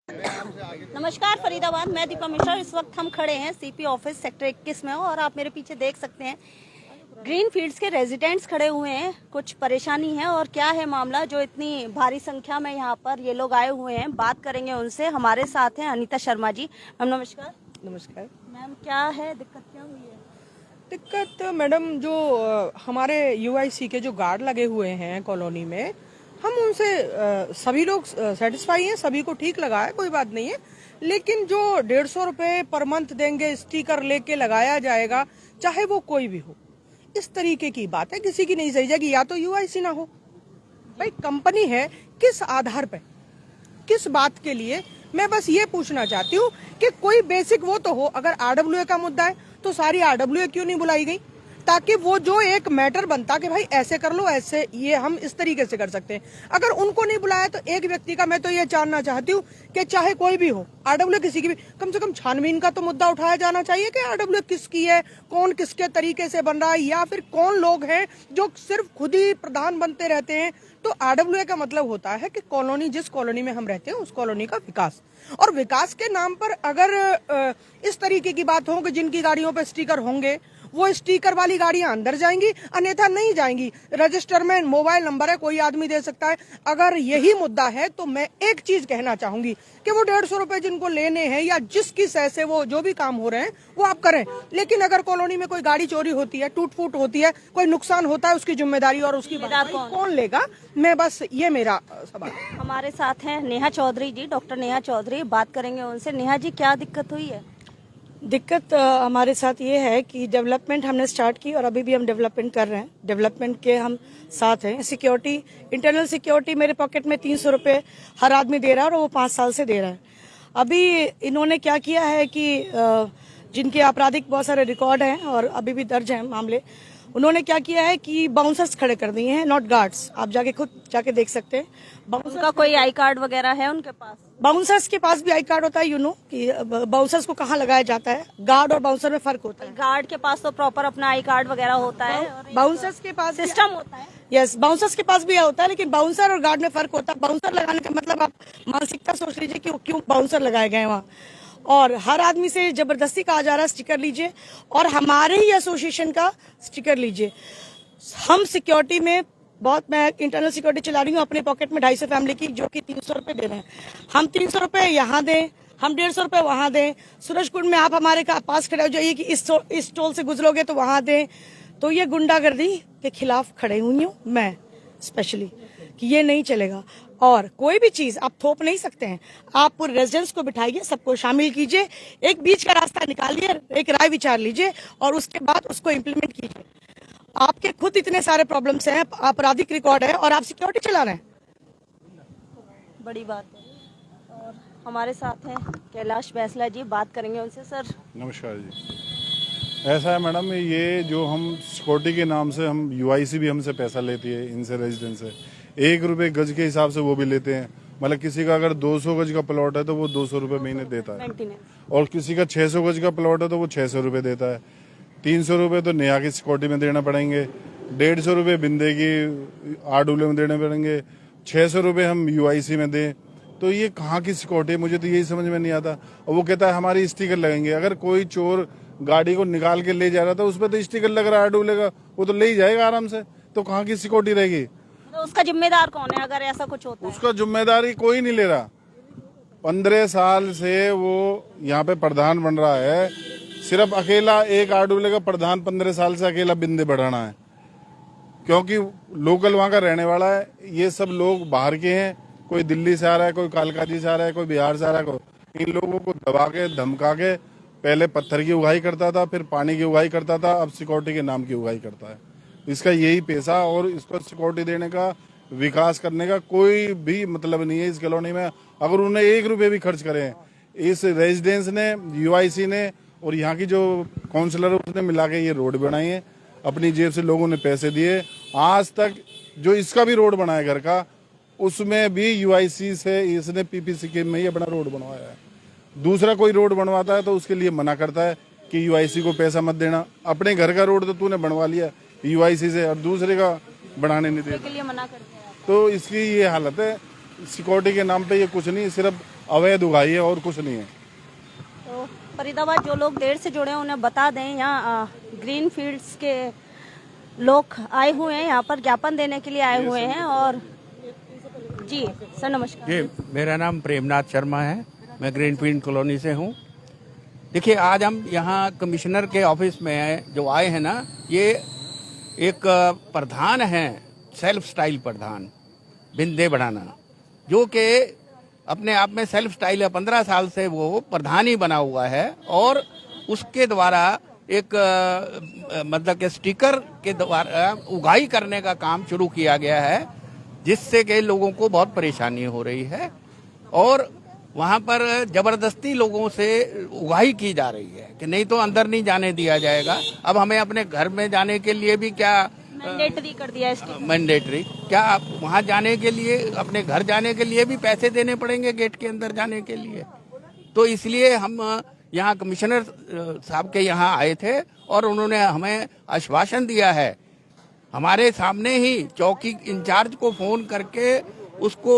नमस्कार फरीदाबाद, मैं दीपा मिश्रा। इस वक्त हम खड़े हैं सीपी ऑफिस सेक्टर 21 में और आप मेरे पीछे देख सकते हैं ग्रीन फील्ड्स के रेजिडेंट्स खड़े हुए हैं। कुछ परेशानी है और क्या है मामला जो इतनी भारी संख्या में यहाँ पर ये लोग आए हुए हैं, बात करेंगे उनसे। हमारे साथ हैं अनीता शर्मा जी। मैम नमस्कार। नमस्कार मैम, क्या है दिक्कत, क्या हुई है? दिक्कत मैडम, जो हमारे यूआईसी के जो गार्ड लगे हुए हैं कॉलोनी में, हम उनसे सभी लोग सेटिस्फाई हैं, सभी को ठीक लगा है, कोई बात नहीं है। लेकिन जो 150 रुपए पर मंथ देंगे, स्टिकर लेके लगाया जाएगा, चाहे वो कोई भी हो, इस तरीके की बात है, किसी की नहीं सही जाएगी। या तो यूआईसी ना हो, भाई कंपनी है, किस आधार पे, किस बात के लिए? मैं बस ये पूछना चाहती हूँ कि कोई बेसिक वो तो हो। अगर आरडब्ल्यूए का मुद्दा है तो सारी आरडब्ल्यूए क्यों नहीं बुलाई गई, ताकि वो जो एक मैटर बनता कि भाई ऐसे कर लो, ऐसे ये हम इस तरीके से कर सकते हैं। अगर उनको नहीं बुलाया तो एक व्यक्ति का मैं तो ये जानना चाहती हूँ कि चाहे कोई भी हो, आरडब्ल्यूए किसी की भी, कम से कम छानबीन का तो मुद्दा उठाया जाना चाहिए कि आरडब्ल्यूए किसकी है, कौन किसके तरीके से बन रहा है, या फिर कौन लोग हैं जो सिर्फ खुद ही प्रधान बनते रहते हैं। तो आरडब्ल्यूए का मतलब होता है कि कॉलोनी, जिस कॉलोनी में हम रहते हैं उस कॉलोनी का विकास, और विकास के नाम पर अगर इस तरीके की बात हो कि जिनकी गाड़ियों पर स्टिकर होंगे वो स्टिकर वाली गाड़ियां अंदर जाएंगी, अन्यथा नहीं जाएंगी। रजिस्टर में मोबाइल नंबर है, कोई आदमी दे सकता है। अगर यही मुद्दा है तो मैं एक चीज कहना चाहूंगी कि वो 150 रुपए जिनको लेने हैं या जिसकी सह से वो जो भी काम हो रहे हैं वो आप करें। लेकिन अगर कॉलोनी में कोई गाड़ी चोरी होती है, टूट फूट होती है, कोई नुकसान होता है, उसकी जिम्मेदारी और उसकी कौन लेगा? मैं बस ये मेरा सवाल। हमारे साथ हैं नेहा चौधरी जी, डॉक्टर नेहा चौधरी, बात करेंगे उनसे। नेहा जी, क्या दिक्कत हुई है? दिक्कत हमारे साथ ये है कि डेवलपमेंट हमने स्टार्ट की और अभी भी हम डेवलपमेंट कर रहे हैं। डेवलपमेंट के हम साथ हैं। सिक्योरिटी, इंटरनल सिक्योरिटी मेरे पॉकेट में 300 रुपये हर आदमी दे रहा है और वो 5 साल से दे रहा है। अभी इन्होंने क्या किया है कि जिनके आपराधिक बहुत सारे रिकॉर्ड हैं और अभी भी दर्ज हैं मामले, उन्होंने क्या किया है कि बाउंसर्स खड़े कर दिए हैं, नॉट गार्ड्स। आप जाके खुद जाके देख सकते हैं। उनका कोई आई कार्ड वगैरह है उनके पास? बाउंसर्स के पास भी आई कार्ड होता है, कि बाउंसर्स को कहाँ लगाया जाता है। गार्ड और बाउंसर में फर्क होता है। गार्ड के पास तो प्रॉपर अपना आई कार्ड वगैरह होता है, बाउंसर्स के पास सिस्टम होता है। यस, बाउंसर्स के पास भी होता है, लेकिन बाउंसर और गार्ड में फर्क होता है। बाउंसर लगाने का मतलब आप मानसिकता सोच लीजिए कि क्यों बाउंसर लगाए गए वहाँ, और हर आदमी से जबरदस्ती कहा जा रहा है स्टिकर लीजिए, और हमारे ही एसोसिएशन का स्टिकर लीजिए। हम सिक्योरिटी में बहुत, मैं इंटरनल सिक्योरिटी चला रही हूँ अपने पॉकेट में 250 फैमिली की, जो कि 300 रुपए दे रहे हैं। हम 300 रुपए यहाँ दें, हम 150 रुपए वहाँ दें। सूरजकुंड में आप हमारे पास खड़े हो जाइए कि इस टोल से गुजरोगे तो वहाँ दें। तो ये गुंडागर्दी के खिलाफ खड़े हुई हूँ मैं स्पेशली, कि ये नहीं चलेगा। और कोई भी चीज आप थोप नहीं सकते हैं। आप पूरे रेजिडेंट्स को बिठाइए, सबको शामिल कीजिए, एक बीच का रास्ता निकालिए, एक राय विचार लीजिए और उसके बाद उसको इम्प्लीमेंट कीजिए। आपके खुद इतने सारे प्रॉब्लम्स हैं, आपराधिक रिकॉर्ड है और आप सिक्योरिटी चला रहे हैं, बड़ी बात है। और हमारे साथ हैं कैलाश बैसला जी, बात करेंगे उनसे। सर नमस्कार जी। ऐसा है मैडम, ये जो हम सिक्योरिटी के नाम से, हम यूआईसी भी हमसे पैसा लेती है, इनसे रेजिडेंट से 1 रुपये गज के हिसाब से वो भी लेते हैं। मतलब किसी का अगर 200 गज का प्लॉट है तो वो 200 रुपये महीने देता है, और किसी का 600 गज का प्लॉट है तो वो 600 रुपये देता है। 300 रुपये तो नेहा की सिक्योरिटी में देना पड़ेंगे, 150 रुपये बिंदे की आरडब्ल्यू में देने पड़ेंगे, 600 रुपये हम यूआईसी में दें। तो ये कहाँ की सिक्योरिटी है, मुझे तो यही समझ में नहीं आता। और वो कहता है हमारी स्टिकर लगेंगे। अगर कोई चोर गाड़ी को निकाल के ले जा रहा था, उस पर तो स्टिकर लग रहा है आरडब्ल्यू का, वो तो ले ही जाएगा आराम से। तो कहाँ की सिक्योरिटी रहेगी? तो उसका जिम्मेदार कौन है अगर ऐसा कुछ होता है? उसका जिम्मेदारी कोई नहीं ले रहा। 15 साल से वो यहाँ पे प्रधान बन रहा है, सिर्फ अकेला एक आरडब्ल्यू का प्रधान 15 साल से अकेला बिंदे बढ़ाना है, क्योंकि लोकल वहाँ का रहने वाला है। ये सब लोग बाहर के हैं, कोई दिल्ली से आ रहा है, कोई कालकाजी से आ रहा है, कोई बिहार से आ रहा है। इन लोगों को दबा के धमका के पहले पत्थर की उगाही करता था, फिर पानी की उगाही करता था, अब सिक्योरिटी के नाम की उगाही करता है। इसका यही पेशा, और इसको सिक्योरिटी देने का, विकास करने का कोई भी मतलब नहीं है इस कॉलोनी में। अगर उन्हें 1 रुपये भी खर्च करें, इस रेजिडेंस ने, यूआईसी ने और यहाँ की जो काउंसलर है उसने मिला के ये रोड बनाई है। अपनी जेब से लोगों ने पैसे दिए। आज तक जो इसका भी रोड बनाया घर का, उसमें भी यूआईसी से इसने पीपीसी के में ही अपना रोड बनवाया है। दूसरा कोई रोड बनवाता है तो उसके लिए मना करता है कि यूआईसी को पैसा मत देना। अपने घर का रोड तो तूने बनवा लिया यूआईसी से, और दूसरे का बनाने नहीं देता, के लिए मना करते हैं। तो इसकी ये हालत है। सिक्योरिटी के नाम पे ये कुछ नहीं, सिर्फ अवैध उगाही है और कुछ नहीं है। तो फरीदाबाद जो लोग देर से जुड़े हैं उन्हें बता दें, यहाँ ग्रीन फील्ड्स के लोग आए हुए हैं, यहाँ पर ज्ञापन देने के लिए आए हुए हैं। और जी सर नमस्कार। जी, मेरा नाम प्रेमनाथ शर्मा है, मैं ग्रीनफील्ड कॉलोनी से हूँ। देखिए, आज हम यहाँ कमिश्नर के ऑफिस में जो आए हैं ना, ये एक प्रधान हैं, सेल्फ स्टाइल प्रधान बिंदे बढ़ाना, जो कि अपने आप में सेल्फ स्टाइल है। 15 साल से वो प्रधान ही बना हुआ है और उसके द्वारा एक मतलब के स्टिकर के द्वारा उगाही करने का काम शुरू किया गया है, जिससे कि लोगों को बहुत परेशानी हो रही है और वहाँ पर जबरदस्ती लोगों से उगाही की जा रही है कि नहीं तो अंदर नहीं जाने दिया जाएगा। अब हमें अपने घर में जाने के लिए भी क्या मैंडेटरी कर दिया है, मैंडेटरी, क्या आप वहाँ जाने के लिए, अपने घर जाने के लिए भी पैसे देने पड़ेंगे गेट के अंदर जाने के लिए। तो इसलिए हम यहाँ कमिश्नर साहब के यहाँ आए थे और उन्होंने हमें आश्वासन दिया है, हमारे सामने ही चौकी इंचार्ज को फोन करके उसको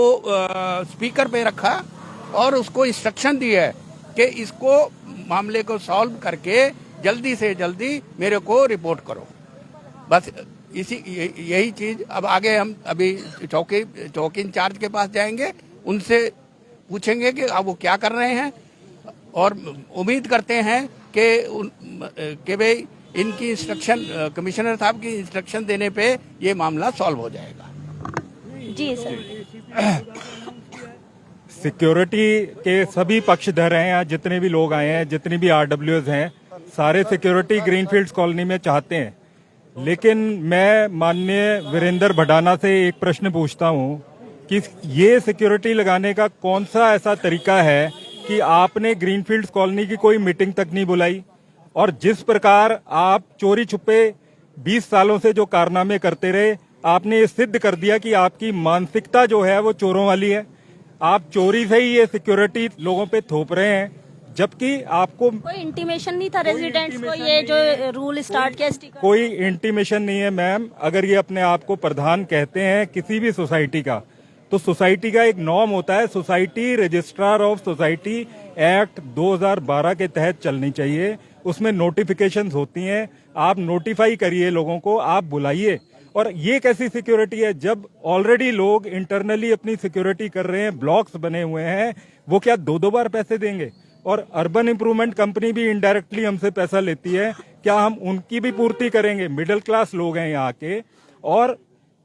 स्पीकर पे रखा और उसको इंस्ट्रक्शन दी है कि इसको मामले को सॉल्व करके जल्दी से जल्दी मेरे को रिपोर्ट करो। बस यही चीज। अब आगे हम अभी चौकी इंचार्ज के पास जाएंगे, उनसे पूछेंगे कि अब वो क्या कर रहे हैं और उम्मीद करते हैं कि भाई इनकी इंस्ट्रक्शन, कमिश्नर साहब की इंस्ट्रक्शन देने पे ये मामला सॉल्व हो जाएगा। जी सर। सिक्योरिटी के सभी पक्षधर हैं, यहाँ जितने भी लोग आए हैं, जितनी भी RWs हैं, सारे सिक्योरिटी ग्रीनफील्ड्स कॉलोनी में चाहते हैं। लेकिन मैं माननीय वीरेंद्र भडाना से एक प्रश्न पूछता हूँ कि ये सिक्योरिटी लगाने का कौन सा ऐसा तरीका है कि आपने ग्रीनफील्ड्स कॉलोनी की कोई मीटिंग तक नहीं बुलाई, और जिस प्रकार आप चोरी छुपे 20 सालों से जो कारनामे करते रहे, आपने ये सिद्ध कर दिया कि आपकी मानसिकता जो है वो चोरों वाली है। आप चोरी से ही ये सिक्योरिटी लोगों पे थोप रहे हैं, जबकि आपको कोई इंटीमेशन नहीं था रेजिडेंट्स को ये जो रूल स्टार्ट किया स्टिकर? कोई इंटीमेशन नहीं है मैम। अगर ये अपने आप को प्रधान कहते हैं किसी भी सोसाइटी का, तो सोसाइटी का एक नॉर्म होता है, society registrar of society act 2012 के तहत चलनी चाहिए। उसमें नोटिफिकेशंस होती हैं, आप नोटिफाई करिए लोगों को, आप बुलाइए। और ये कैसी सिक्योरिटी है जब ऑलरेडी लोग इंटरनली अपनी सिक्योरिटी कर रहे हैं, ब्लॉक्स बने हुए हैं, वो क्या 2-2 बार पैसे देंगे? और अर्बन इंप्रूवमेंट कंपनी भी इनडायरेक्टली हमसे पैसा लेती है, क्या हम उनकी भी पूर्ति करेंगे? मिडिल क्लास लोग हैं यहाँ के। और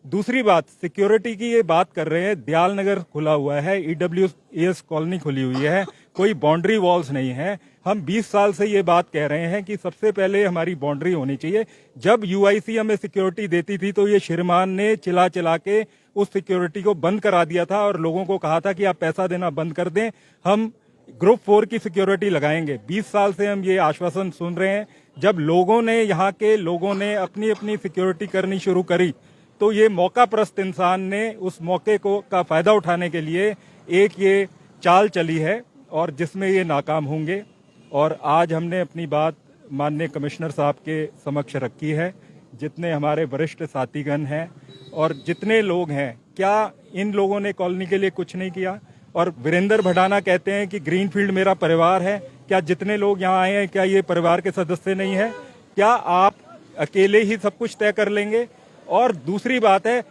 दूसरी बात, सिक्योरिटी की ये बात कर रहे हैं, दयाल नगर खुला हुआ है, EWS कॉलोनी खुली हुई है, कोई बाउंड्री वॉल्स नहीं है। हम 20 साल से ये बात कह रहे हैं कि सबसे पहले हमारी बाउंड्री होनी चाहिए। जब UIC हमें सिक्योरिटी देती थी तो ये श्रीमान ने चिल्ला चिल्ला के उस सिक्योरिटी को बंद करा दिया था और लोगों को कहा था कि आप पैसा देना बंद कर दें, हम ग्रुप 4 की सिक्योरिटी लगाएंगे। 20 साल से हम ये आश्वासन सुन रहे हैं। जब लोगों ने, यहाँ के लोगों ने अपनी अपनी सिक्योरिटी करनी शुरू करी, तो ये मौका परस्त इंसान ने उस मौके को का फायदा उठाने के लिए एक ये चाल चली है और जिसमें ये नाकाम होंगे। और आज हमने अपनी बात माननीय कमिश्नर साहब के समक्ष रखी है। जितने हमारे वरिष्ठ साथीगण हैं और जितने लोग हैं, क्या इन लोगों ने कॉलोनी के लिए कुछ नहीं किया? और वीरेंद्र भडाना कहते हैं कि ग्रीनफील्ड मेरा परिवार है। क्या जितने लोग यहाँ आए हैं, क्या ये परिवार के सदस्य नहीं है? क्या आप अकेले ही सब कुछ तय कर लेंगे? और दूसरी बात है,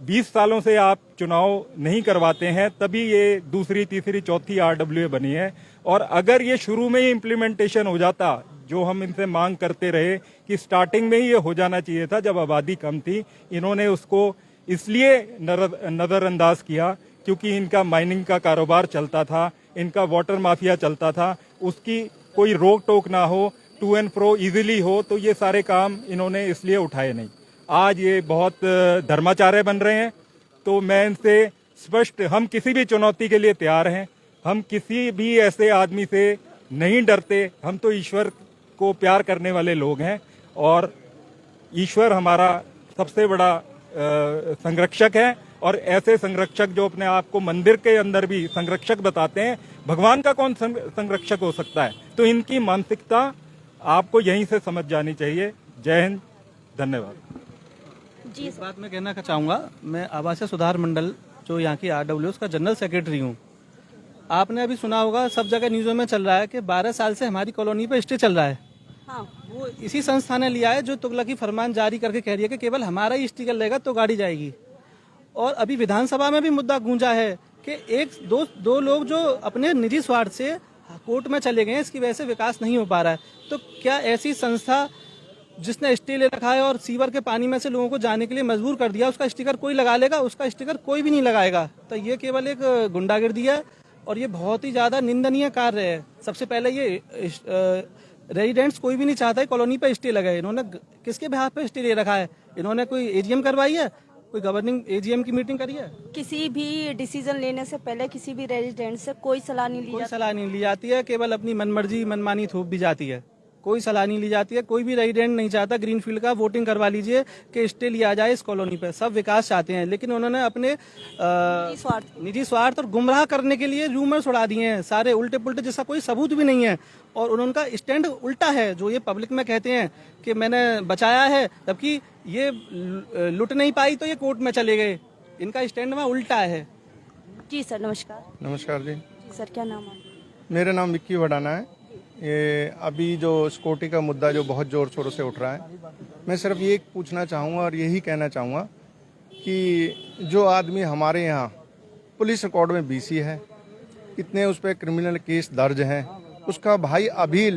20 सालों से आप चुनाव नहीं करवाते हैं, तभी ये दूसरी, तीसरी, चौथी RWA बनी है। और अगर ये शुरू में ही इम्प्लीमेंटेशन हो जाता, जो हम इनसे मांग करते रहे कि स्टार्टिंग में ही ये हो जाना चाहिए था जब आबादी कम थी, इन्होंने उसको इसलिए नजरअंदाज किया क्योंकि इनका माइनिंग का कारोबार चलता था, इनका वाटर माफिया चलता था, उसकी कोई रोक टोक ना हो, टू एंड फ्रो इजीली हो, तो ये सारे काम इन्होंने इसलिए उठाए नहीं। आज ये बहुत धर्माचार्य बन रहे हैं। तो मैं इनसे स्पष्ट, हम किसी भी चुनौती के लिए तैयार हैं, हम किसी भी ऐसे आदमी से नहीं डरते, हम तो ईश्वर को प्यार करने वाले लोग हैं और ईश्वर हमारा सबसे बड़ा संरक्षक है। और ऐसे संरक्षक जो अपने आप को मंदिर के अंदर भी संरक्षक बताते हैं, भगवान का कौन संरक्षक हो सकता है? तो इनकी मानसिकता आपको यहीं से समझ जानी चाहिए। जय हिंद, धन्यवाद। जी इस बात में कहना चाहूँगा, मैं आवासीय सुधार मंडल जो यहाँ की RWS का जनरल सेक्रेटरी हूँ। आपने अभी सुना होगा, सब जगह न्यूज़ों में चल रहा है कि 12 साल से हमारी कॉलोनी पे स्टे चल रहा है। हाँ, वो इसी संस्था ने लिया है जो तुगलकी फरमान जारी करके कह रही है कि केवल हमारा ही स्टिकर लेगा तो गाड़ी जाएगी। और अभी विधानसभा में भी मुद्दा गूंजा है कि दो लोग जो अपने निजी स्वार्थ से कोर्ट में चले गए हैं, इसकी वजह से विकास नहीं हो पा रहा है। तो क्या ऐसी संस्था जिसने स्टे ले रखा है और सीवर के पानी में से लोगों को जाने के लिए मजबूर कर दिया, उसका स्टिकर कोई लगा लेगा? उसका स्टिकर कोई भी नहीं लगाएगा। तो ये केवल एक गुंडागिर्दी है और ये बहुत ही ज्यादा निंदनीय कार्य है। सबसे पहले ये रेजिडेंट्स कोई भी नहीं चाहता है कॉलोनी पे स्टे लगाए। इन्होंने किसके बिहाफ पे स्टे ले रखा है? इन्होंने कोई एजीएम करवाई है? कोई गवर्निंग एजीएम की मीटिंग करी है? किसी भी डिसीजन लेने से पहले किसी भी रेजिडेंट से कोई सलाह नहीं ली कोई जाती। सलाह नहीं ली जाती है, केवल अपनी मनमर्जी मनमानी थोप दी जाती है। कोई सलाह नहीं ली जाती है। कोई भी रेजिडेंट नहीं चाहता ग्रीनफील्ड का वोटिंग करवा लीजिए कि स्टे लिया जाए इस कॉलोनी पे। सब विकास चाहते हैं, लेकिन उन्होंने अपने निजी स्वार्थ और गुमराह करने के लिए रूमर्स उड़ा दिए हैं सारे उल्टे पुल्टे, जिसका कोई सबूत भी नहीं है। और उनका स्टैंड उल्टा है, जो ये पब्लिक में कहते हैं कि मैंने बचाया है, जबकि ये लुट नहीं पाई तो ये कोर्ट में चले गए। इनका स्टैंड में उल्टा है। जी सर, नमस्कार। नमस्कार जी। जी सर, क्या नाम है? मेरा नाम विक्की वडाना है। ये अभी जो सिक्योरिटी का मुद्दा जो बहुत ज़ोर शोरों से उठ रहा है, मैं सिर्फ ये पूछना चाहूँगा और यही कहना चाहूँगा कि जो आदमी हमारे यहाँ पुलिस रिकॉर्ड में बीसी है, इतने उस पर क्रिमिनल केस दर्ज हैं, उसका भाई अभी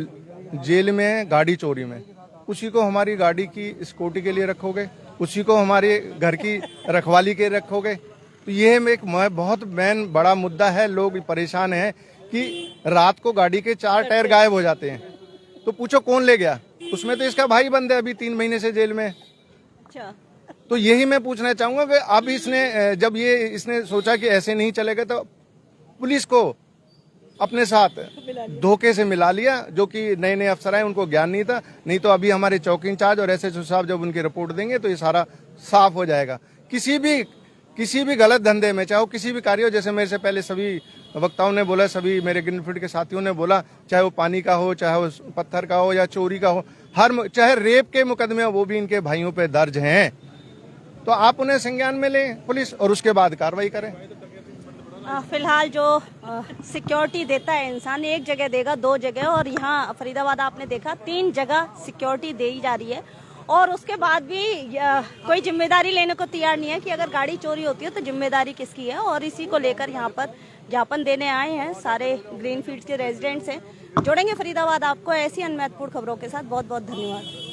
जेल में है गाड़ी चोरी में, उसी को हमारी गाड़ी की सिक्योरिटी के लिए रखोगे? उसी को हमारे घर की रखवाली के रखोगे? तो ये एक बहुत मेन बड़ा मुद्दा है। लोग परेशान हैं कि रात को गाड़ी के 4 टायर गायब हो जाते हैं, तो पूछो कौन ले गया? उसमें तो इसका भाई बंद है, अभी 3 महीने से जेल में। अच्छा, तो यही मैं पूछना चाहूंगा कि अब जब इसने सोचा कि ऐसे नहीं चलेगा, तो पुलिस को अपने साथ धोखे से मिला लिया। जो कि नए नए अफसर आए, उनको ज्ञान नहीं था। नहीं तो अभी हमारे चौकी इंचार्ज और एसएचओ साहब जब उनकी रिपोर्ट देंगे तो ये सारा साफ हो जाएगा। किसी भी गलत धंधे में, चाहे वो किसी भी कार्य हो, जैसे मेरे से पहले सभी वक्ताओं ने बोला, सभी मेरे ग्रीनफील्ड के साथियों ने बोला, चाहे वो पानी का हो, चाहे वो पत्थर का हो या चोरी का हो, चाहे रेप के मुकदमे हो, वो भी इनके भाइयों पे दर्ज हैं। तो आप उन्हें संज्ञान में लें पुलिस, और उसके बाद कार्रवाई करें। फिलहाल जो सिक्योरिटी देता है इंसान, एक जगह देगा, 2 जगह, और यहाँ फरीदाबाद आपने देखा 3 जगह सिक्योरिटी दी जा रही है। और उसके बाद भी कोई जिम्मेदारी लेने को तैयार नहीं है कि अगर गाड़ी चोरी होती है तो जिम्मेदारी किसकी है। और इसी को लेकर यहाँ पर ज्ञापन देने आए हैं सारे ग्रीनफील्ड के रेजिडेंट्स हैं। जोड़ेंगे फरीदाबाद आपको ऐसी अन्य महत्वपूर्ण खबरों के साथ। बहुत बहुत धन्यवाद।